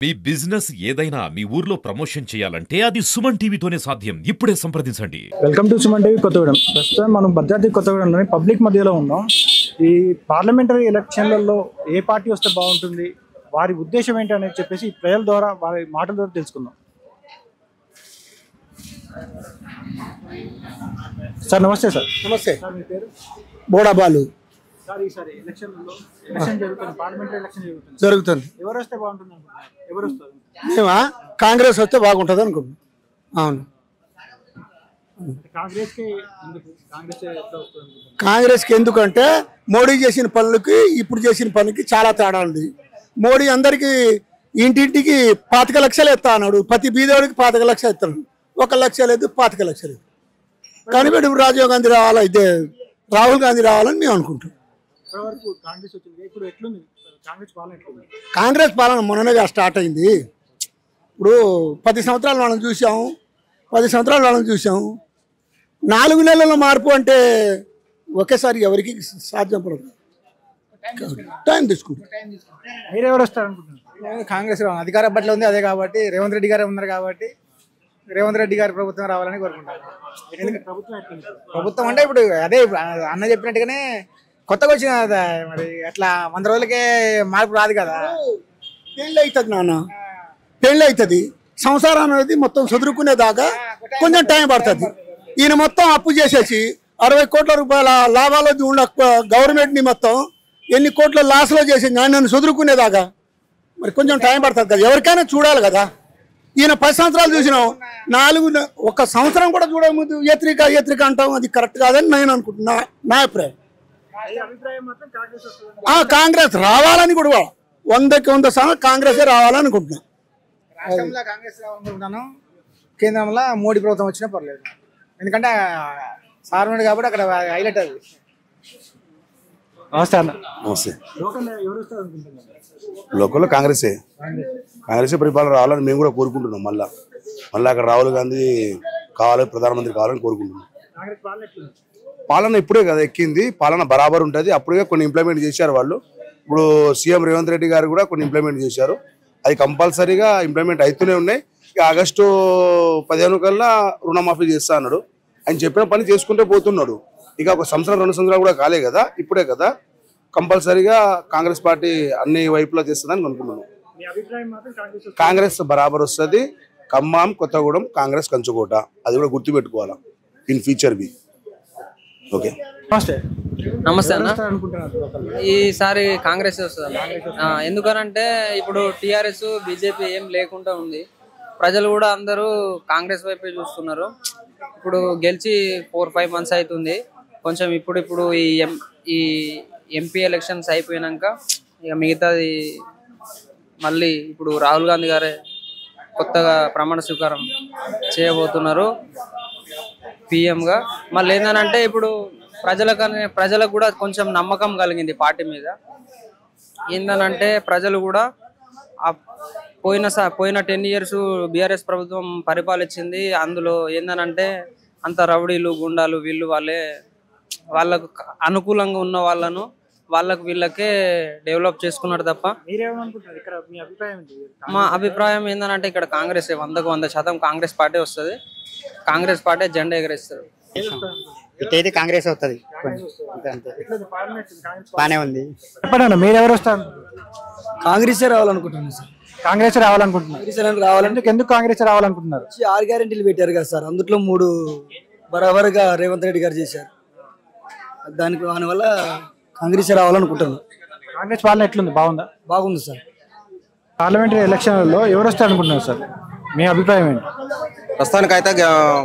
మీ business ఏదైనా మీ ఊర్లో promotion చేయాలంటే అది సుమన్ టీవీతోనే సాధ్యం. ఇప్పుడే సంప్రదించండి. Welcome to Suman TV Kothagudem. ప్రస్తుతం మనం భద్రాద్రి కొత్తగూడెంలోని పబ్లిక్ మధ్యలో ఉన్నాం. ఈ పార్లమెంటరీ ఎలక్షన్లలో ఏ పార్టీ వస్తే బాగుంటుంది, వారి ఉద్దేశం ఏంటి అనేది చెప్పేసి ప్రజల ద్వారా వారి మాటల ద్వారా తెలుసుకుందాం. సార్ నమస్తే. సార్ నమస్తే. సార్ మీ పేరు? బోడాబాలు. సార్ ఈసారి ఎలక్షన్ జరుగుతుంది, పార్లమెంటరీ ఎలక్షన్ జరుగుతుంది. ఎవరు వస్తే బాగుంటుంది అనుకుంటున్నారు? ఎవరు వస్తారు? మేమా కాంగ్రెస్ వస్తే బాగుంటుంది అనుకుంటున్నాం. అవును, కాంగ్రెస్కి ఎందుకంటే మోడీ చేసిన పనులకి ఇప్పుడు చేసిన పనికి చాలా తేడా ఉంది. మోడీ అందరికీ ఇంటింటికి 25 లక్షలు ఎత్తా అన్నాడు. ప్రతి బీదోడికి 25 లక్షలు ఎత్తాడు. 1 లక్ష లేదు, 25 లక్షలు లేదు. కానీ ఇప్పుడు రాజీవ్ గాంధీ రావాలా, ఇదే రాహుల్ గాంధీ రావాలని మేము అనుకుంటాం. కాంగ్రెస్ పాలన మొన్ననే స్టార్ట్ అయింది. ఇప్పుడు 10 సంవత్సరాలు మనం చూసాము, 10 సంవత్సరాలు మనం చూసాము. 4 నెలల మార్పు అంటే ఒకేసారి ఎవరికి సాధ్యం పడదు, టైం తీసుకుంటాం. మీరెవరు వస్తారు అనుకుంటున్నారు? కాంగ్రెస్ అధికార బట్ల ఉంది, అదే కాబట్టి రేవంత్ రెడ్డి గారే ఉన్నారు కాబట్టి రేవంత్ రెడ్డి గారి ప్రభుత్వం రావాలని కోరుకుంటారు. ప్రభుత్వం అంటే ఇప్పుడు అదే అన్న చెప్పినట్టుగానే కొత్తగా వచ్చిన మరి అట్లా 100 రోజులకే మార్పు రాదు కదా. పెళ్ళి అవుతుంది నాన్న, పెళ్ళి అవుతుంది. సంసారం అనేది మొత్తం చదువుకునేదాకా కొంచెం టైం పడుతుంది. ఈయన మొత్తం అప్పు చేసేసి 60 కోట్ల రూపాయల లాభాలు ఉన్న గవర్నమెంట్ని మొత్తం ఎన్ని కోట్ల లాస్లో చేసింది ఆయన చదువుకునేదాకా. మరి కొంచెం టైం పడుతుంది కదా, ఎవరికైనా చూడాలి కదా. ఈయన 10 సంవత్సరాలు చూసినాం, 1 సంవత్సరం కూడా చూడముందు ఎత్రిక అంటాం. అది కరెక్ట్ కాదని నేను అనుకుంటున్నా, నా అభిప్రాయం. కాంగ్రెస్ రావాలని కూడా 100కి 100% కాంగ్రెస్ రావాలనుకుంటున్నా. రాష్ట్రంలో కాంగ్రెస్ రావాలనుకుంటున్నాను, కేంద్రంలో మోడీ ప్రభుత్వం వచ్చినా పర్లేదు. ఎందుకంటే సార్ ఉన్నాడు కాబట్టి అక్కడ హైలైట్ అది. నమస్తే అన్న. నమస్తే. ఎవరు వస్తారు అనుకుంటున్నారు? లోకల్లో కాంగ్రెస్ పరిపాలన రావాలని మేము కూడా కోరుకుంటున్నాం. మళ్ళీ అక్కడ రాహుల్ గాంధీ కావాలి, ప్రధానమంత్రి కావాలని కోరుకుంటున్నాం. పాలన ఇప్పుడే కదా ఎక్కింది, పాలన బరాబర్ ఉంటుంది. అప్పుడే కొన్ని ఇంప్లిమెంట్ చేశారు వాళ్ళు. ఇప్పుడు సీఎం రేవంత్ రెడ్డి గారు కూడా కొన్ని ఇంప్లిమెంట్ చేశారు. అది కంపల్సరీగా ఇంప్లిమెంట్ అవుతూనే ఉన్నాయి. ఆగస్టు 15 కల్లా రుణమాఫీ చేస్తా అన్నాడు. ఆయన చెప్పిన పని చేసుకుంటూ పోతున్నాడు. ఇక 1 సంవత్సరం 2 సంవత్సరాలు కూడా కాలే కదా, ఇప్పుడే కదా. కంపల్సరీగా కాంగ్రెస్ పార్టీ అన్ని వైపులా చేస్తుందని అనుకున్నాను. కాంగ్రెస్ బరాబర్ వస్తుంది. ఖమ్మం, కొత్తగూడెం కాంగ్రెస్ కంచుకోట, అది కూడా గుర్తుపెట్టుకోవాలా ఇన్ ఫ్యూచర్ బి. ఓకే. నమస్తే అన్న. ఈసారి కాంగ్రెస్ వస్తుంది. ఎందుకనంటే ఇప్పుడు టీఆర్ఎస్ బీజేపీ ఏం లేకుండా ఉంది. ప్రజలు కూడా అందరూ కాంగ్రెస్ వైపే చూస్తున్నారు. ఇప్పుడు గెలిచి 4-5 మంత్స్ అవుతుంది. కొంచెం ఇప్పుడు ఈ ఎంపీ ఎలక్షన్స్ అయిపోయినాక ఇక మిగతాది మళ్ళీ ఇప్పుడు రాహుల్ గాంధీ గారే కొత్తగా ప్రమాణ స్వీకారం చేయబోతున్నారు పిఎంగా. మళ్ళీ ఏంటంటే ఇప్పుడు ప్రజలకు కూడా కొంచెం నమ్మకం కలిగింది పార్టీ మీద. ఏంటంటే ప్రజలు కూడా పోయిన 10 years బీఆర్ఎస్ ప్రభుత్వం పరిపాలించింది. అందులో ఏంటంటే అంత రౌడీలు, గుండాలు వాళ్ళకు అనుకూలంగా ఉన్న వీళ్ళకే డెవలప్ చేసుకున్నారు తప్ప. మా అభిప్రాయం ఏంటంటే ఇక్కడ కాంగ్రెస్ 100కు 100% కాంగ్రెస్ పార్టీ వస్తుంది. కాంగ్రెస్ పార్టీ జెండా ఎగరేస్తారు. ఇటైతే కాంగ్రెస్ అవుతుంది, బానే ఉంది. చెప్పండి, మీరు ఎవరు వస్తారు? కాంగ్రెసే రావాలనుకుంటున్నాను సార్. కాంగ్రెస్ రావాలంటే ఎందుకు కాంగ్రెస్ రావాలనుకుంటున్నారు? 6 గ్యారెంటీలు పెట్టారు కదా సార్, అందులో 3 బరాబర్గా రేవంత్ రెడ్డి గారు చేశారు. దానివల్ల కాంగ్రెస్ రావాలనుకుంటున్నాను. కాంగ్రెస్ పాలన ఎట్లుంది? బాగుంది సార్. పార్లమెంటరీ ఎలక్షన్లలో ఎవరు వస్తారు అనుకుంటున్నారు సార్? మీ అభిప్రాయం ఏంటి? ప్రస్తుతానికైతే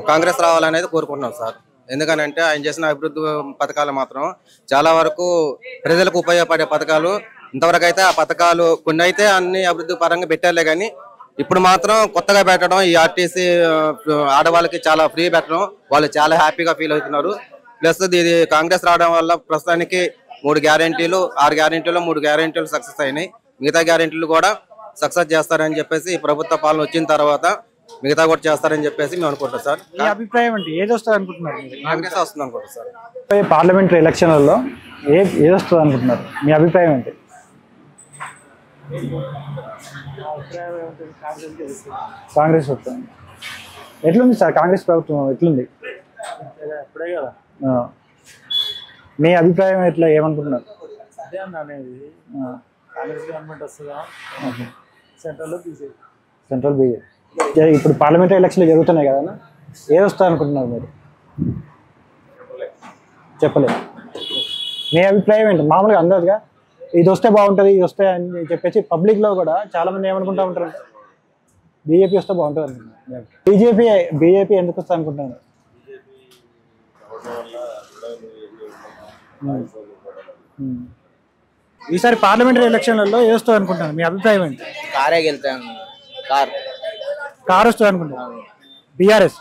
కాంగ్రెస్ రావాలనేది కోరుకుంటున్నాం సార్. ఎందుకనంటే ఆయన చేసిన అభివృద్ధి పథకాలు మాత్రం చాలా వరకు ప్రజలకు ఉపయోగపడే పథకాలు. ఇంతవరకు అయితే ఆ పథకాలు కొన్ని అయితే అన్ని అభివృద్ధి పరంగా పెట్టారులే, కానీ ఇప్పుడు మాత్రం కొత్తగా పెట్టడం, ఈ ఆర్టీసీ ఆడవాళ్ళకి చాలా ఫ్రీ పెట్టడం, వాళ్ళు చాలా హ్యాపీగా ఫీల్ అవుతున్నారు. ప్లస్ ఇది కాంగ్రెస్ రావడం వల్ల ప్రస్తుతానికి 3 గ్యారెంటీలు, 6 గ్యారెంటీలు 3 గ్యారెంటీలు సక్సెస్ అయినాయి. మిగతా గ్యారెంటీలు కూడా సక్సెస్ చేస్తారని చెప్పేసి ప్రభుత్వ పాలన వచ్చిన తర్వాత మిగతా కూడా చేస్తారని చెప్పేసి మేము అనుకుంటాం సార్. మీ అభిప్రాయం అంటే ఏది వస్తుంది అనుకుంటున్నారు? కాంగ్రెస్ వస్తుంది అనుకుంటాం సార్. పార్లమెంటరీ ఎలక్షన్లలో ఏది వస్తుంది అనుకుంటున్నారు? మీ అభిప్రాయం ఏంటి? కాంగ్రెస్ వస్తుంది. ఎట్లుంది సార్ కాంగ్రెస్ ప్రభుత్వం ఎట్లుంది? మీ అభిప్రాయం ఎట్లా ఏమనుకుంటున్నారు? Central BJP. ఇప్పుడు పార్లమెంటరీ ఎలక్షన్లు జరుగుతున్నాయి కదా, ఏది వస్తా అనుకుంటున్నారు మీరు? చెప్పలేదు. మీ అభిప్రాయం ఏంటి? మామూలుగా అందరుగా ఇది వస్తే బాగుంటుంది, ఇది వస్తే అని చెప్పేసి పబ్లిక్లో కూడా చాలా మంది ఏమనుకుంటా ఉంటారు, బీజేపీ వస్తే బాగుంటుంది అనుకుంటున్నారు. బీజేపీ ఎందుకు వస్తా అనుకుంటున్నారు? ఈసారి పార్లమెంటరీ ఎలక్షన్లలో ఏ వస్తుంది అనుకుంటున్నారు? మీ అభిప్రాయం ఏంటి? కారే గెలుతాను. కార్ వస్తుంది అనుకుంటున్నారు. బీఆర్ఎస్